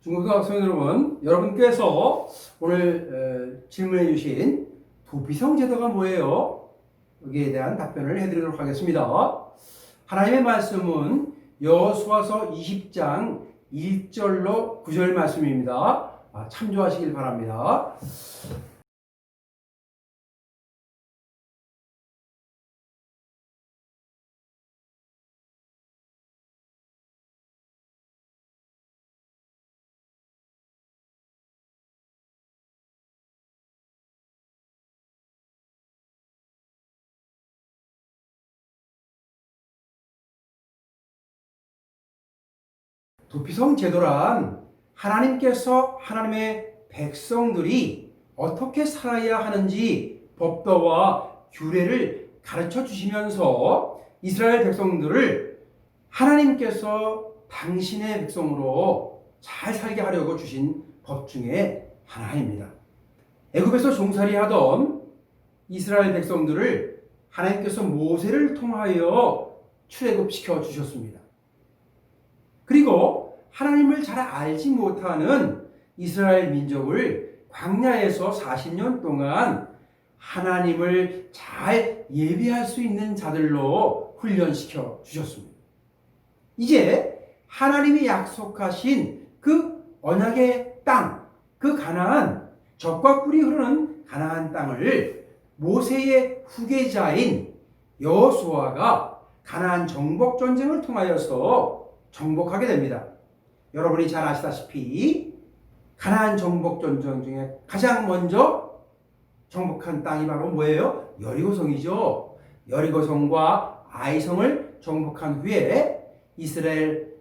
중고등학생 여러분, 여러분께서 오늘 질문해 주신 도피성 제도가 뭐예요? 여기에 대한 답변을 해드리도록 하겠습니다. 하나님의 말씀은 여호수아서 20장 1절로 9절 말씀입니다. 참조하시길 바랍니다. 도피성 제도란 하나님께서 하나님의 백성들이 어떻게 살아야 하는지 법도와 규례를 가르쳐 주시면서 이스라엘 백성들을 하나님께서 당신의 백성으로 잘 살게 하려고 주신 법 중에 하나입니다. 애굽에서 종살이 하던 이스라엘 백성들을 하나님께서 모세를 통하여 출애굽시켜 주셨습니다. 그리고 하나님을 잘 알지 못하는 이스라엘 민족을 광야에서 40년 동안 하나님을 잘 예배할 수 있는 자들로 훈련시켜 주셨습니다. 이제 하나님이 약속하신 그 언약의 땅, 그 가나안, 젖과 꿀이 흐르는 가나안 땅을 모세의 후계자인 여호수아가 가나안 정복 전쟁을 통하여서 정복하게 됩니다. 여러분이 잘 아시다시피 가나안 정복 전쟁 중에 가장 먼저 정복한 땅이 바로 뭐예요? 여리고성이죠. 여리고성과 아이성을 정복한 후에 이스라엘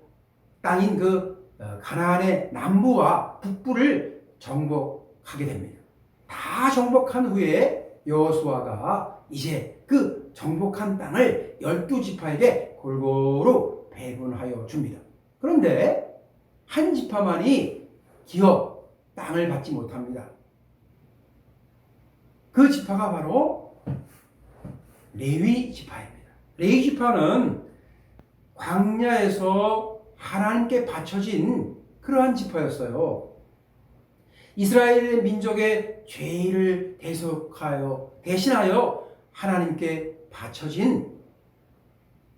땅인 그 가나안의 남부와 북부를 정복하게 됩니다. 다 정복한 후에 여호수아가 이제 그 정복한 땅을 12지파에게 골고루 배분하여 줍니다. 그런데 한 지파만이 기업 땅을 받지 못합니다. 그 지파가 바로 레위 지파입니다. 레위 지파는 광야에서 하나님께 바쳐진 그러한 지파였어요. 이스라엘 민족의 죄를 대신하여 하나님께 바쳐진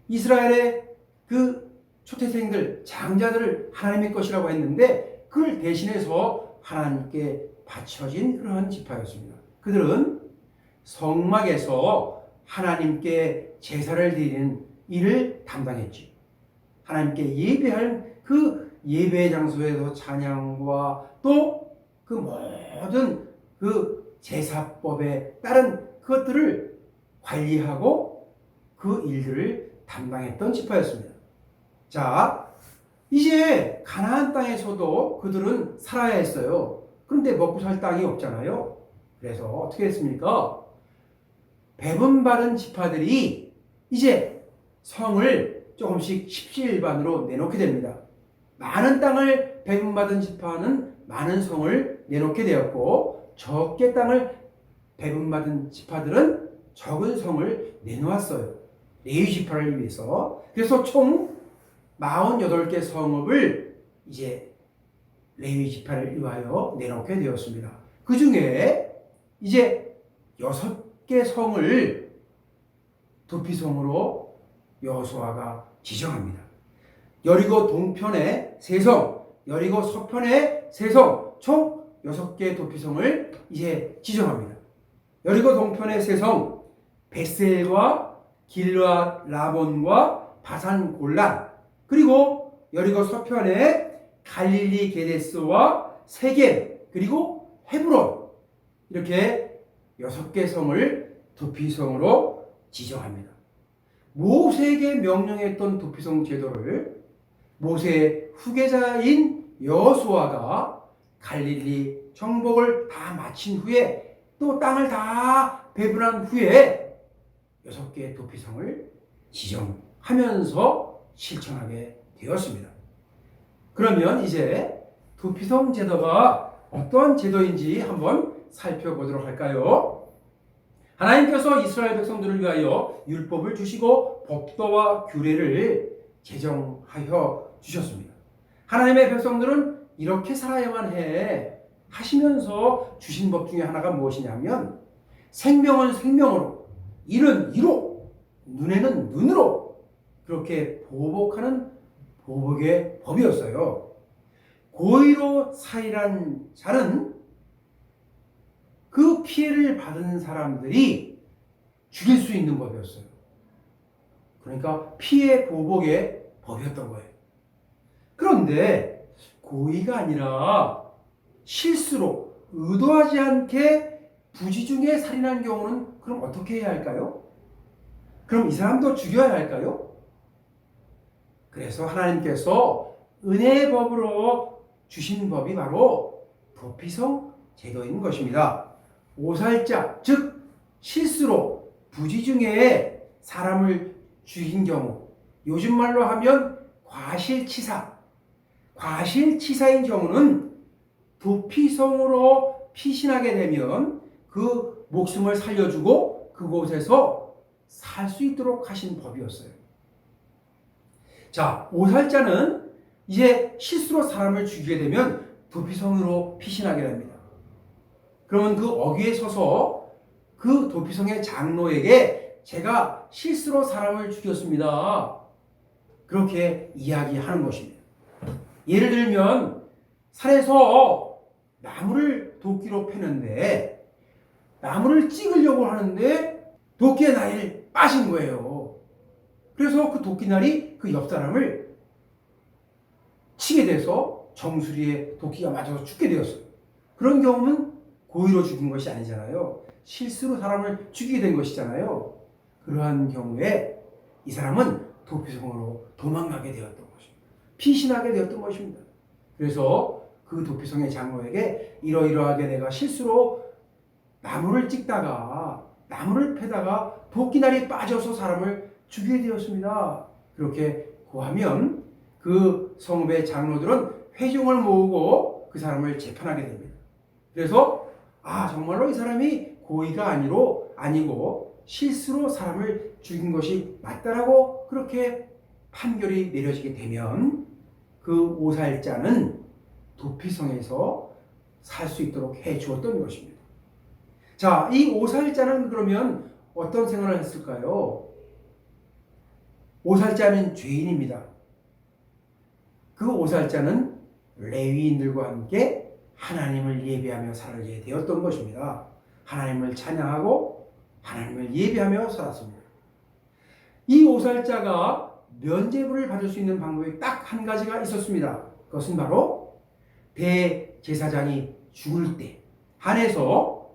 이스라엘의 그 초태생들, 장자들을 하나님의 것이라고 했는데 그걸 대신해서 하나님께 바쳐진 그러한 지파였습니다. 그들은 성막에서 하나님께 제사를 드리는 일을 담당했지. 하나님께 예배할 그 예배 장소에서 찬양과 또 그 모든 그 제사법에 따른 그것들을 관리하고 그 일들을 담당했던 지파였습니다. 자, 이제 가나안 땅에서도 그들은 살아야 했어요. 그런데 먹고 살 땅이 없잖아요. 그래서 어떻게 했습니까? 배분받은 지파들이 이제 성을 조금씩 십시일반으로 내놓게 됩니다. 많은 땅을 배분받은 지파는 많은 성을 내놓게 되었고 적게 땅을 배분받은 지파들은 적은 성을 내놓았어요. 레위 지파를 위해서. 그래서 총 48개 성읍을 이제 레위 지파를 위하여 내놓게 되었습니다. 그 중에 이제 6개 성을 도피성으로 여호수아가 지정합니다. 여리고 동편의 3성, 여리고 서편의 3성, 총 6개 도피성을 이제 지정합니다. 여리고 동편의 3성, 베셀과 길르앗 라몬과 바산 골란, 그리고 여리고 서편에 갈릴리 게데스와 세겜, 그리고 헤브론, 이렇게 6개 성을 도피성으로 지정합니다. 모세에게 명령했던 도피성 제도를 모세의 후계자인 여호수아가 갈릴리 정복을 다 마친 후에 또 땅을 다 배분한 후에 6개의 도피성을 지정하면서 실천하게 되었습니다. 그러면 이제 도피성 제도가 어떠한 제도인지 한번 살펴보도록 할까요? 하나님께서 이스라엘 백성들을 위하여 율법을 주시고 법도와 규례를 제정하여 주셨습니다. 하나님의 백성들은 이렇게 살아야만 해 하시면서 주신 법 중에 하나가 무엇이냐면 생명은 생명으로, 이는 이로, 눈에는 눈으로 그렇게 보복하는 보복의 법이었어요. 고의로 살인한 자는 그 피해를 받은 사람들이 죽일 수 있는 법이었어요. 그러니까 피해 보복의 법이었던 거예요. 그런데 고의가 아니라 실수로 의도하지 않게 부지중에 살인한 경우는 그럼 어떻게 해야 할까요? 그럼 이 사람도 죽여야 할까요? 그래서 하나님께서 은혜의 법으로 주신 법이 바로 도피성 제도인 것입니다. 오살자, 즉 실수로 부지중에 사람을 죽인 경우, 요즘 말로 하면 과실치사인 경우는 도피성으로 피신하게 되면 그 목숨을 살려주고 그곳에서 살 수 있도록 하신 법이었어요. 자, 오살자는 이제 실수로 사람을 죽이게 되면 도피성으로 피신하게 됩니다. 그러면 그 어귀에 서서 그 도피성의 장로에게 제가 실수로 사람을 죽였습니다. 그렇게 이야기하는 것입니다. 예를 들면 산에서 나무를 도끼로 패는데 나무를 찍으려고 하는데 도끼의 날이 빠진 거예요. 그래서 그 도끼날이 그 옆 사람을 치게 돼서 정수리에 도끼가 맞아서 죽게 되었어요. 그런 경우는 고의로 죽인 것이 아니잖아요. 실수로 사람을 죽이게 된 것이잖아요. 그러한 경우에 이 사람은 도피성으로 도망가게 되었던 것입니다. 피신하게 되었던 것입니다. 그래서 그 도피성의 장로에게 이러이러하게 내가 실수로 나무를 찍다가 나무를 패다가 도끼날이 빠져서 사람을 죽이게 되었습니다. 그렇게 고하면 그 성읍의 장로들은 회중을 모으고 그 사람을 재판하게 됩니다. 그래서 정말로 이 사람이 고의가 아니고 실수로 사람을 죽인 것이 맞다라고 그렇게 판결이 내려지게 되면 그 오살자는 도피성에서 살 수 있도록 해 주었던 것입니다. 자, 이 오살자는 그러면 어떤 생활을 했을까요? 오살자는 죄인입니다. 그 오살자는 레위인들과 함께 하나님을 예배하며 살게 되었던 것입니다. 하나님을 찬양하고 하나님을 예배하며 살았습니다. 이 오살자가 면죄부를 받을 수 있는 방법이 딱 한 가지가 있었습니다. 그것은 바로 대제사장이 죽을 때 한해서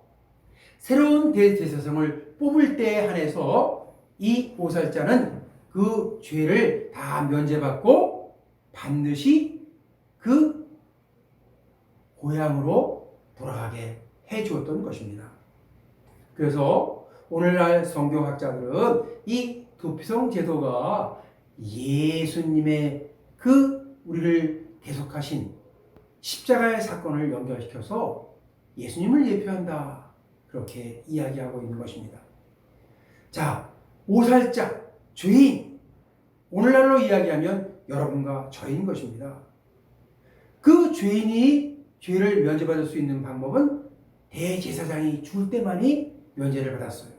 새로운 대제사장을 뽑을 때에 한해서 이 오살자는 그 죄를 다 면제받고 반드시 그 고향으로 돌아가게 해주었던 것입니다. 그래서 오늘날 성경학자들은 이 도피성 제도가 예수님의 그 우리를 대속하신 십자가의 사건을 연결시켜서 예수님을 예표한다. 그렇게 이야기하고 있는 것입니다. 자, 오살자, 죄인. 오늘날로 이야기하면 여러분과 저인 것입니다. 그 죄인이 죄를 면제받을 수 있는 방법은 대제사장이 죽을 때만이 면제를 받았어요.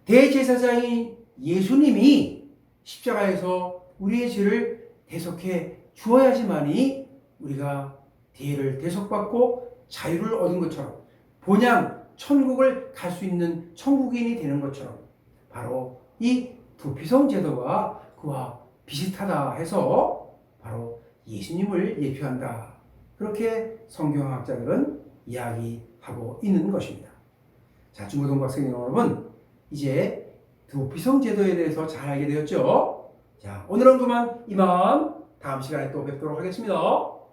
대제사장인 예수님이 십자가에서 우리의 죄를 대속해 주어야지만이 우리가 대를 대속받고 자유를 얻은 것처럼 본향 천국을 갈 수 있는 천국인이 되는 것처럼 바로 이 도피성 제도가 그와 비슷하다 해서 바로 예수님을 예표한다. 그렇게 성경학자들은 이야기하고 있는 것입니다. 자, 중고등부 학생 여러분, 이제 도피성 제도에 대해서 잘 알게 되었죠? 자, 오늘은 그만 이만 다음 시간에 또 뵙도록 하겠습니다.